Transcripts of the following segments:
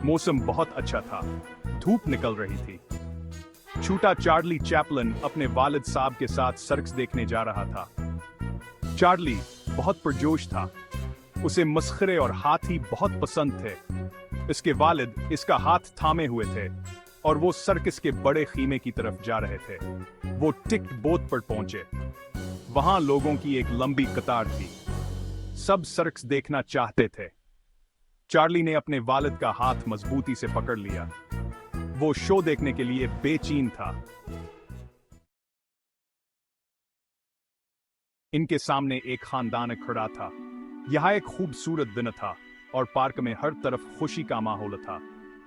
मौसम बहुत अच्छा था, धूप निकल रही थी। छोटा चार्ली चैपलिन अपने वालिद साहब के साथ सर्कस देखने जा रहा था। चार्ली बहुत पुरजोश था। उसे मस्खरे और हाथी बहुत पसंद थे। इसके वालिद इसका हाथ थामे हुए थे और वो सर्कस के बड़े खीमे की तरफ जा रहे थे। वो टिकट बोट पर पहुंचे। वहां लोगों की एक लंबी कतार थी। सब सर्कस देखना चाहते थे। चार्ली ने अपने वालिद का हाथ मजबूती से पकड़ लिया। वो शो देखने के लिए बेचैन था। इनके सामने एक खानदान खड़ा था। यह एक खूबसूरत दिन था और पार्क में हर तरफ खुशी का माहौल था।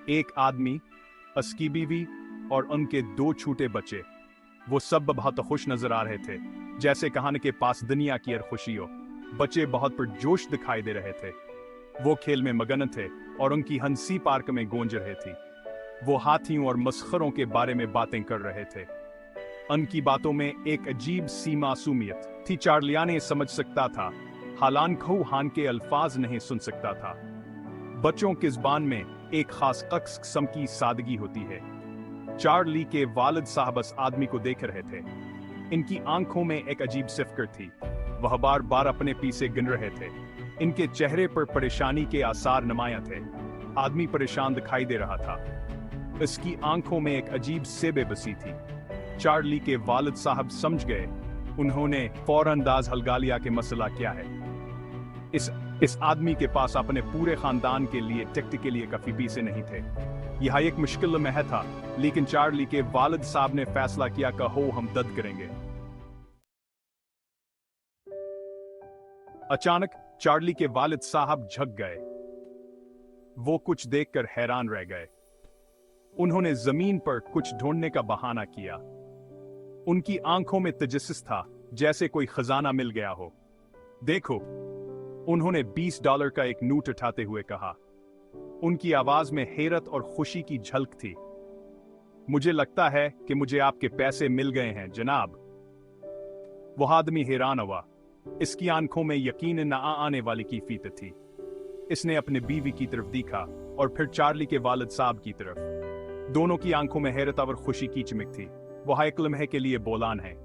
एक आदमी, उसकी बीवी और उनके दो छोटे बच्चे, वो सब बहुत खुश नजर आ रहे थे, जैसे कहानी के पास दुनिया की हर खुशी हो। बच्चे बहुत पुरजोश दिखाई दे रहे थे। वो खेल में मगन थे और उनकी हंसी पार्क में गूंज रही थी। वो हाथियों और मस्खरों के बारे में बातें कर रहे थे। उनकी बातों में एक अजीब सी मासूमियत थी। चार्लिया ने समझ सकता था, हालांकि हान के अल्फाज नहीं सुन सकता था। बच्चों की ज़बान में एक खास किस्म की सादगी होती है। चार्ली के वालिद साहब उस आदमी को देख रहे थे। इनकी आंखों में एक अजीब सी फिक्र थी। वह बार बार अपने पीछे गिन रहे थे। इनके चेहरे पर परेशानी के आसार नुमाया थे। आदमी परेशान दिखाई दे रहा था। इसकी आंखों में एक अजीब सी बेबसी थी। चार्ली के वालिद साहब समझ गए। उन्होंने फौरन अंदाज लगा लिया कि मसला क्या है। इस आदमी के पास अपने पूरे खानदान के लिए टिकट के लिए काफी पैसे नहीं थे। यह एक मुश्किल में था, लेकिन चार्ली के वालिद साहब ने फैसला किया कि हो हम दद करेंगे। अचानक चार्ली के वालिद साहब झक गए। वो कुछ देखकर हैरान रह गए। उन्होंने जमीन पर कुछ ढूंढने का बहाना किया। उनकी आंखों में तजस्सुस था, जैसे कोई खजाना मिल गया हो। देखो, उन्होंने $20 का एक नोट उठाते हुए कहा। उनकी आवाज में हैरत और खुशी की झलक थी। मुझे लगता है कि मुझे आपके पैसे मिल गए हैं, जनाब। वो आदमी हैरान हुआ। इसकी आंखों में यकीन न आने वाली कैफियत थी। इसने अपने बीवी की तरफ देखा और फिर चार्ली के वालिद साहब की तरफ। दोनों की आंखों में हैरत और खुशी की चमक थी। वह एक लम्हे के लिए बोलान है,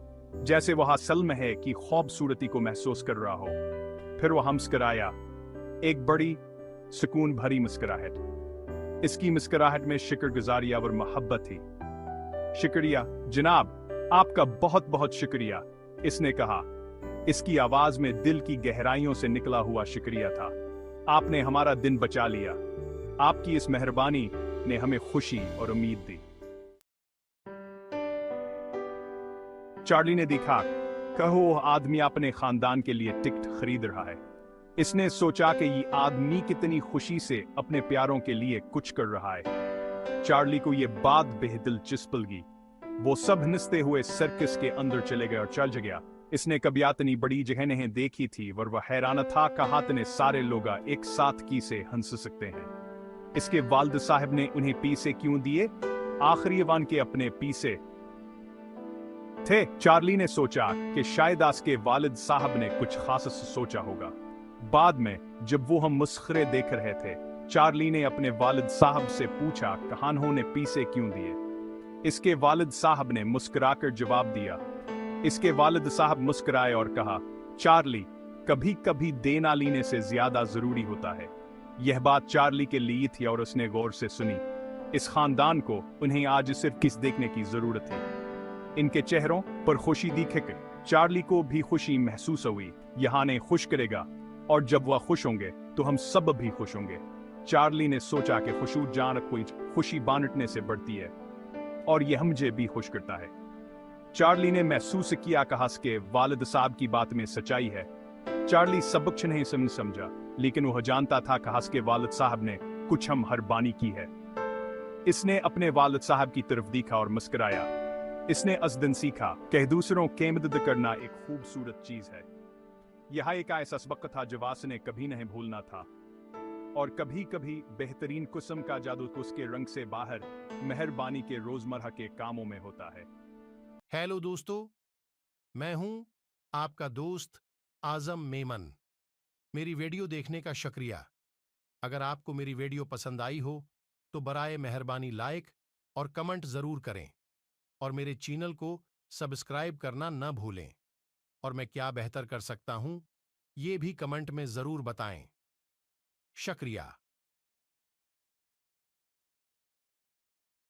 जैसे वह सल्म है कि खूबसूरती को महसूस कर रहा हो। फिर वह मुस्कुराया, एक बड़ी सुकून भरी मुस्कुराहट। इसकी मुस्कुराहट में शुक्रगुजारी और मोहब्बत थी। शुक्रिया जनाब, आपका बहुत बहुत शुक्रिया, इसने कहा। इसकी आवाज में दिल की गहराइयों से निकला हुआ शुक्रिया था। आपने हमारा दिन बचा लिया। आपकी इस मेहरबानी ने हमें खुशी और उम्मीद दी। चार्ली ने देखा, कहो आदमी अपने खानदान के लिए टिकट खरीद रहा है। इसने सोचा कि ये आदमी कितनी खुशी से अपने प्यारों के लिए कुछ कर रहा है। चार्ली को यह बात बेदिलचस्प लगी। वो सब हंसते हुए सर्कस के अंदर चले गए और चल गया। इसने कभी इतनी बड़ी जगह नहीं देखी थी और वह हैरान था कहा इतने सारे लोग एक साथ की से हंस सकते हैं। इसके वालिद साहब ने उन्हें पैसे क्यों दिए? आखिरी वन के अपने पैसे थे। चार्ली ने सोचा कि शायद उसके वालिद साहब ने कुछ खास सोचा होगा। बाद में जब वो हम मस्खरे देख रहे थे, चार्ली ने अपने वालिद साहब से पूछा कहानों ने पैसे क्यों दिए। इसके वालिद साहब ने मुस्कुराकर जवाब दिया। इसके वालिद साहब मुस्कुराए और कहा, चार्ली, कभी कभी देना लेने से ज्यादा जरूरी होता है। यह बात चार्ली के लिए थी और उसने गौर से सुनी। इस खानदान को उन्हें आज सिर्फ किस देखने की जरूरत थी। इनके चेहरों पर खुशी दिखे। चार्ली को भी खुशी महसूस हुई। यहाँ ने खुश करेगा और जब वह खुश होंगे तो हम सब भी खुश होंगे। चार्ली ने सोचा कि खुशू जान कोई खुशी बांटने से बढ़ती है और यह मुझे भी खुश करता है। चार्ली ने महसूस किया कि उसके वालिद साहब की बात में सच्चाई है। चार्ली सब कुछ नहीं समझा, लेकिन वह जानता था कि उसके वालिद साहब ने कुछ हम हरबानी की है। इसने अपने वालिद साहब की तरफ देखा और मुस्कुराया। इसने उस दिन सीखा कि दूसरों की मदद करना एक खूबसूरत चीज है। यह एक ऐसा सबक था जो उसने कभी नहीं भूलना था। और कभी कभी बेहतरीन किस्म का जादू उसके रंग से बाहर मेहरबानी के रोजमर्रा के कामों में होता है। हेलो दोस्तों, मैं हूं आपका दोस्त आजम मेमन। मेरी वीडियो देखने का शुक्रिया। अगर आपको मेरी वीडियो पसंद आई हो تو برائے مہربانی لائک اور کمنٹ ضرور کریں اور میرے چینل کو سبسکرائب کرنا نہ بھولیں اور میں کیا بہتر کر سکتا ہوں یہ بھی کمنٹ میں ضرور بتائیں۔ شکریہ۔